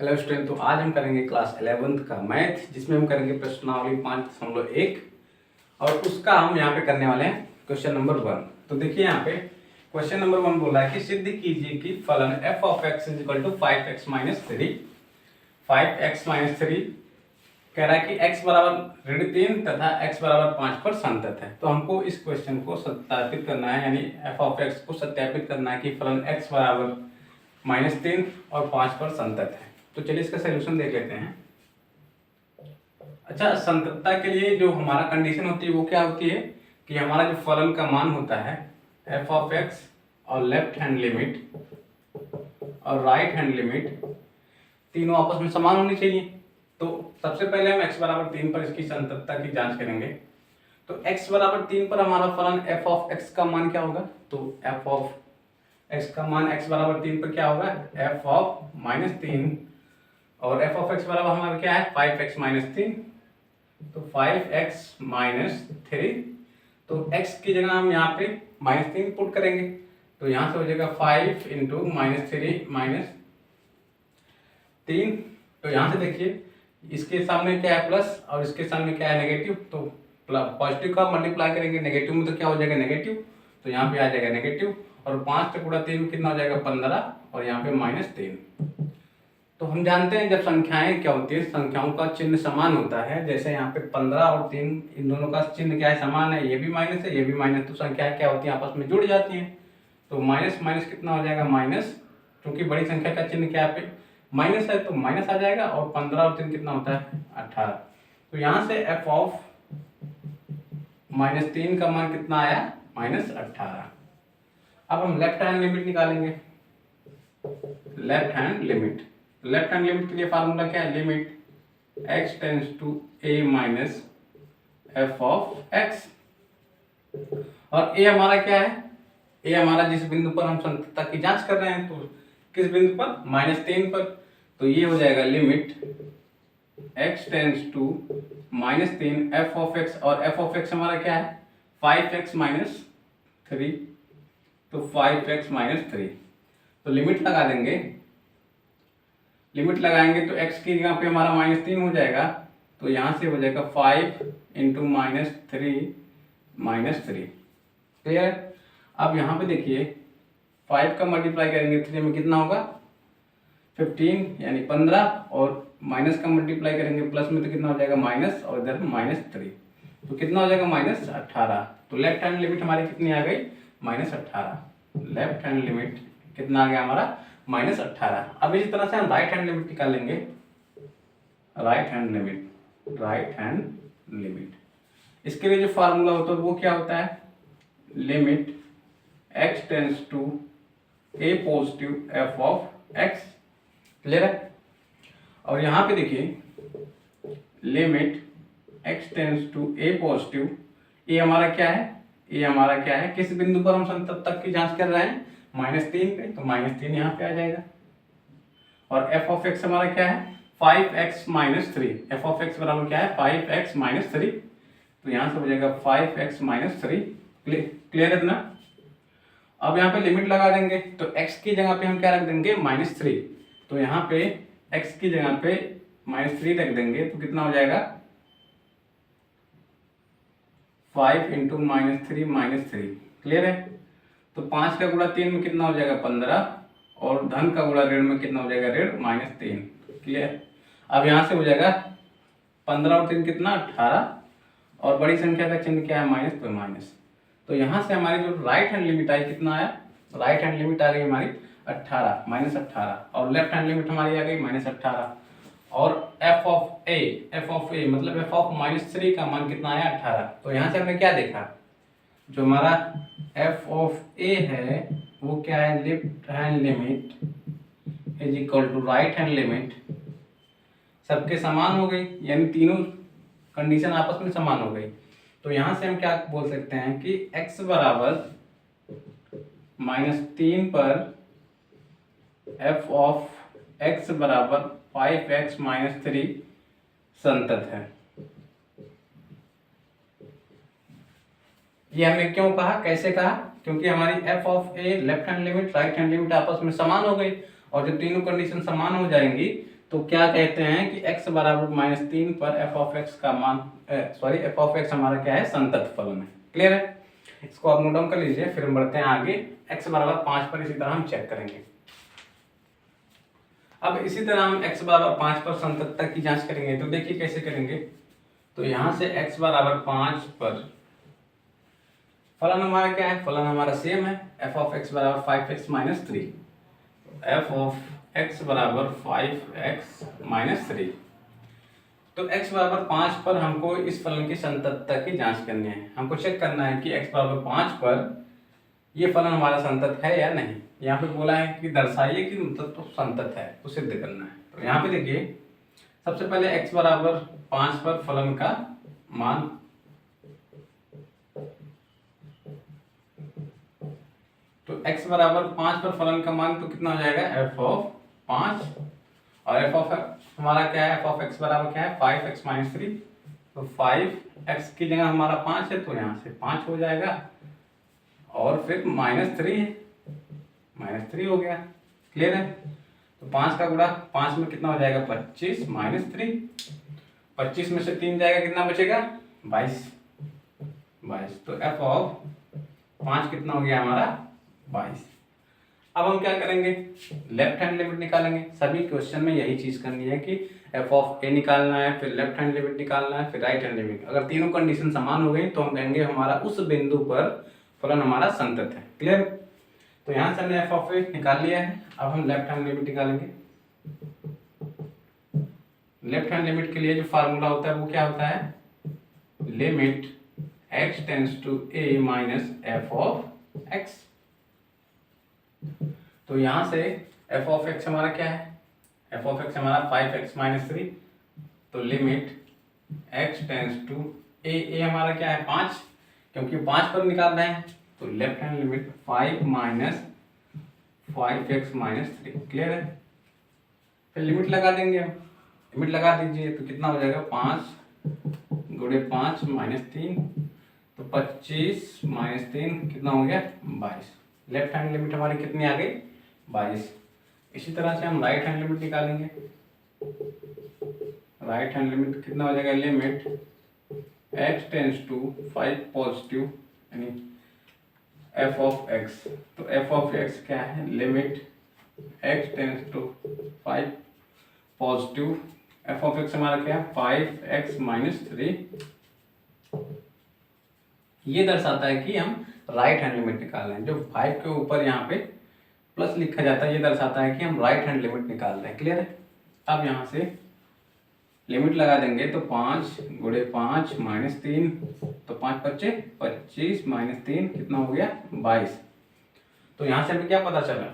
Hello student, तो आज हम करेंगे क्लास 11th का मैथ, जिसमें हम करेंगे प्रश्नावली 5.1 और उसका हम यहाँ पे करने वाले हैं क्वेश्चन नंबर 1। तो देखिए यहाँ पे क्वेश्चन नंबर 1 बोला है कि सिद्ध कीजिए कि फलन f of x is equal to 5x minus 3 कह रहा है कि x बराबर ऋण 3 तथा x बराबर 5 पर संतत है। तो हमको इस क्वेश्चन को सत्यापित करना है, यानी f ऑफ x को सत्यापित करना है कि फलन x बराबर -3 और 5 पर संतत है। तो चलिए इसका सलूशन देख लेते हैं। अच्छा, संततता के लिए जो हमारा कंडीशन होती है वो क्या होती है कि हमारा जो फलन का मान होता है f ऑफ x और लेफ्ट हैंड लिमिट और राइट हैंड लिमिट तीनों आपस में समान होनी चाहिए। तो सबसे पहले हम x बराबर 3 पर इसकी संततता की जांच करेंगे। तो x बराबर 3 पर हमारा फलन f ऑफ x का मान क्या होगा? तो f ऑफ x का मान x बराबर 3 पर क्या होगा? f ऑफ -3 और f ऑफ x बराबर हमारा क्या है? 5x minus 3। तो 5x माइनस 3, तो x की जगह हम यहाँ पे -3 पुट करेंगे। तो यहाँ से हो जाएगा 5 इंटू -3 माइनस 3। तो यहाँ से देखिए इसके सामने क्या है प्लस और इसके सामने क्या है नेगेटिव। तो पॉजिटिव का मल्टीप्लाई करेंगे नेगेटिव में तो क्या हो जाएगा? नेगेटिव। तो यहाँ पे आ जाएगा नेगेटिव और 5 से गुणा 3 कितना हो जाएगा? 15 और यहाँ पे -3। तो हम जानते हैं जब संख्याएं क्या होती है, संख्याओं का चिन्ह समान होता है। जैसे यहाँ पे 15 और 3, इन दोनों का चिन्ह क्या है? समान है। ये भी माइनस है, ये भी माइनस, तो संख्याएं क्या होती है? आपस में जुड़ जाती हैं। तो माइनस माइनस कितना हो जाएगा? माइनस, क्योंकि बड़ी संख्या का चिन्ह क्या पे माइनस है तो माइनस आ जाएगा। और 15 और 3 कितना होता है? 18। तो यहाँ से f ऑफ -3 का मान कितना आया? -18। अब हम लेफ्ट हैंड लिमिट निकालेंगे। लेफ्ट हैंड लिमिट के लिए फार्मूला क्या है? Limit x tends to a minus f of x। और a हमारा क्या है? a हमारा जिस बिंदु पर हम संततता की जांच कर रहे हैं, तो किस बिंदु पर? -3 पर। तो ये हो जाएगा limit x tends to -3 f of x, और f ऑफ x हमारा क्या है? 5x minus 3। तो 5x माइनस 3। तो लिमिट लगा देंगे। लिमिट लगाएंगे तो x की जगह पे हमारा -3 हो जाएगा। तो यहाँ से हो जाएगा 5 इंटू -3 क्लियर। अब यहाँ पे देखिए 5 का मल्टीप्लाई करेंगे 3 में कितना होगा? 15 यानी 15, और माइनस का मल्टीप्लाई करेंगे प्लस में तो कितना हो जाएगा? माइनस, और इधर -3, तो कितना हो जाएगा? -18। तो लेफ्ट हैंड लिमिट हमारी कितनी आ गई? -18। लेफ्ट हैंड लिमिट कितना आ गया हमारा? -18। अब इसी तरह से हम राइट हैंड लिमिट निकालेंगे। राइट हैंड लिमिट इसके लिए जो फार्मूला होता है वो क्या होता है? Limit x tends to a positive f of x। Clear है। और यहाँ पे देखिए limit x tends to a positive, a हमारा क्या है? a हमारा क्या है? किस बिंदु पर हम संततता की जांच कर रहे हैं? -3 पे। तो -3 यहाँ पे आ जाएगा। और f ऑफ x हमारा क्या है? 5x minus 3। f of x बराबर क्या है? 5x minus 3। तो यहाँ से हो जाएगा 5x माइनस 3। क्लियर है ना? अब यहाँ पे लिमिट लगा देंगे तो x की जगह पे हम क्या रख देंगे? -3। तो यहाँ पे x की जगह पे -3 रख देंगे तो कितना हो जाएगा? 5 इंटू -3 क्लियर है। तो 5 का गुणा 3 में कितना हो जाएगा? 15, और धन का गुणा ऋण में कितना हो जाएगा? ऋण -3। क्लियर। अब यहाँ से हो जाएगा 15 और 3 कितना? 18, और बड़ी संख्या का चिन्ह क्या है? माइनस, तो माइनस। तो यहाँ से हमारी जो राइट हैंड लिमिट आई कितना आया? राइट हैंड लिमिट आ गई हमारी 18, -18, और लेफ्ट हैंड लिमिट हमारी आ गई -18। और f ऑफ a मतलब f ऑफ -3 का मान कितना आया? 18। तो यहाँ से हमने क्या देखा? जो हमारा f ऑफ a है वो क्या है? Left hand limit is equal to right hand limit, सबके समान हो गई, यानी तीनों कंडीशन आपस में समान हो गई। तो यहाँ से हम क्या बोल सकते हैं कि x बराबर -3 पर f ऑफ x बराबर 5x माइनस 3 संतत है। ये हमने क्यों कहा? कैसे कहा? क्योंकि हमारी f of a left hand limit right hand limit आपस में समान हो गई, और जब तीनों कंडीशन समान हो जाएंगी तो क्या कहते हैं कि x बराबर -3 पर एफ ऑफ एक्स का मान एफ ऑफ एक्स हमारा क्या है, संतत फलन है। क्लियर है, इसको आप नोट डाउन कर लीजिए। फिर हम बढ़ते हैं आगे, x बराबर 5 पर इसी तरह हम चेक करेंगे। अब इसी तरह हम x बराबर 5 पर संततता की जांच करेंगे। तो देखिए कैसे करेंगे। तो यहाँ से x बराबर 5 पर फलन हमारा क्या है, फलन हमारा सेम है, एफ ऑफ एक्स बराबर 5x minus 3। F of x बराबर 5x माइनस 3। तो x बराबर 5 पर हमको इस फलन की संततता की जांच करनी है। हमको चेक करना है कि x बराबर 5 पर ये फलन हमारा संतत है या नहीं। यहाँ पे बोला है कि दर्शाइए कि मतलब तो संतत है, तो सिद्ध करना है। तो यहाँ पे देखिए, सबसे पहले x बराबर 5 पर फलन का मान, तो x बराबर 5 पर फलन का मान तो कितना हो जाएगा, एफ ऑफ 5, और एफ ऑफ हमारा क्या है, एफ ऑफ एक्स बराबर क्या है, 5x माइनस 3। तो 5x की जगह हमारा 5 है, तो यहाँ से 5 हो जाएगा, और फिर -3 है, -3 हो गया। क्लियर है। तो 5 का गुणा 5 में कितना हो जाएगा, 25 -3। 25 में से 3 जाएगा, कितना बचेगा, 22। तो एफ ऑफ 5 कितना हो गया हमारा, 22। अब हम क्या करेंगे, लेफ्ट हैंड लिमिट निकालेंगे। सभी क्वेश्चन में यही चीज करनी है कि एफ ऑफ ए निकालना है, फिर लेफ्ट हैंड लिमिट निकालना है, फिर राइट हैंड लिमिट। अगर तीनों कंडीशन समान हो गई तो हम कहेंगे हमारा उस बिंदु पर फलन हमारा संतत है। क्लियर। तो यहाँ से हमने एफ ऑफ ए निकाल लिया है। अब हम लेफ्ट हैंड लिमिट निकालेंगे। लेफ्ट हैंड लिमिट के लिए जो फार्मूला होता है वो क्या होता है, limit x tends to a minus F of X. तो यहाँ से एफ ऑफ एक्स हमारा क्या है, एफ ऑफ एक्स हमारा 5x माइनस 3। तो limit x tends to a हमारा क्या है, 5, क्योंकि 5 पर निकाल रहे हैं। तो left hand limit 5 minus 5x minus 3। Clear है। फिर लिमिट लगा देंगे हम, लिमिट लगा दीजिए तो कितना हो जाएगा, 5 गुणे 5 माइनस 3, तो 25 माइनस 3 कितना हो गया, 22। लेफ्ट हैंड लिमिट हमारी कितनी आ गई, 22। इसी तरह से हम राइट हैंड लिमिट निकालेंगे। राइट हैंड लिमिट कितना हो जाएगा, limit x tends to 5 positive यानी एफ ऑफ एक्स। तो एफ ऑफ एक्स क्या है, limit x tends to 5 positive F of X हमारा क्या है, 5x माइनस 3। ये दर्शाता है कि हम राइट हैंड लिमिट निकाल रहे हैं। जो 5 के ऊपर यहाँ पे प्लस लिखा जाता है, ये दर्शाता है कि हम राइट हैंड लिमिट निकाल रहे हैं। क्लियर है। अब यहाँ से लिमिट लगा देंगे तो 5 गुणे 5 माइनस 3, तो 5 बच्चे 25 माइनस 3 कितना हो गया, 22। तो यहाँ से हमें क्या पता चला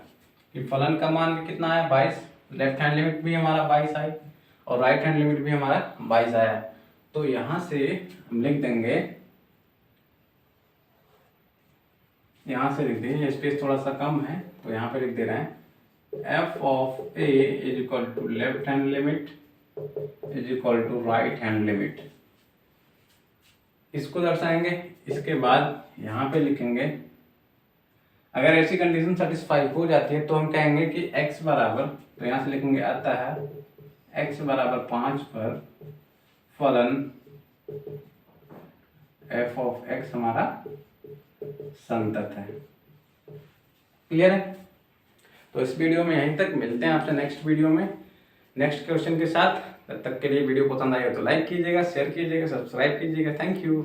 कि फलन का मान भी कितना आया, 22। लेफ्ट हैंड लिमिट भी हमारा 22 आई और राइट हैंड लिमिट भी हमारा 22 आया। तो यहाँ से हम लिख देंगे, यहाँ से लिख देंगे, स्पेस थोड़ा सा कम है तो यहाँ पे लिख दे रहे हैं F of A is equal to left hand limit is equal to right hand limit. इसको दर्शाएंगे। इसके बाद यहाँ पे लिखेंगे, अगर ऐसी कंडीशन सेटिस्फाई हो जाती है तो हम कहेंगे कि x बराबर, तो यहाँ से लिखेंगे आता है x बराबर 5 पर फलन f ऑफ x हमारा संतत है। क्लियर है। तो इस वीडियो में यहीं तक, मिलते हैं आपसे नेक्स्ट वीडियो में नेक्स्ट क्वेश्चन के साथ। तब तक के लिए वीडियो पसंद आए तो लाइक कीजिएगा, शेयर कीजिएगा, सब्सक्राइब कीजिएगा। Thank you.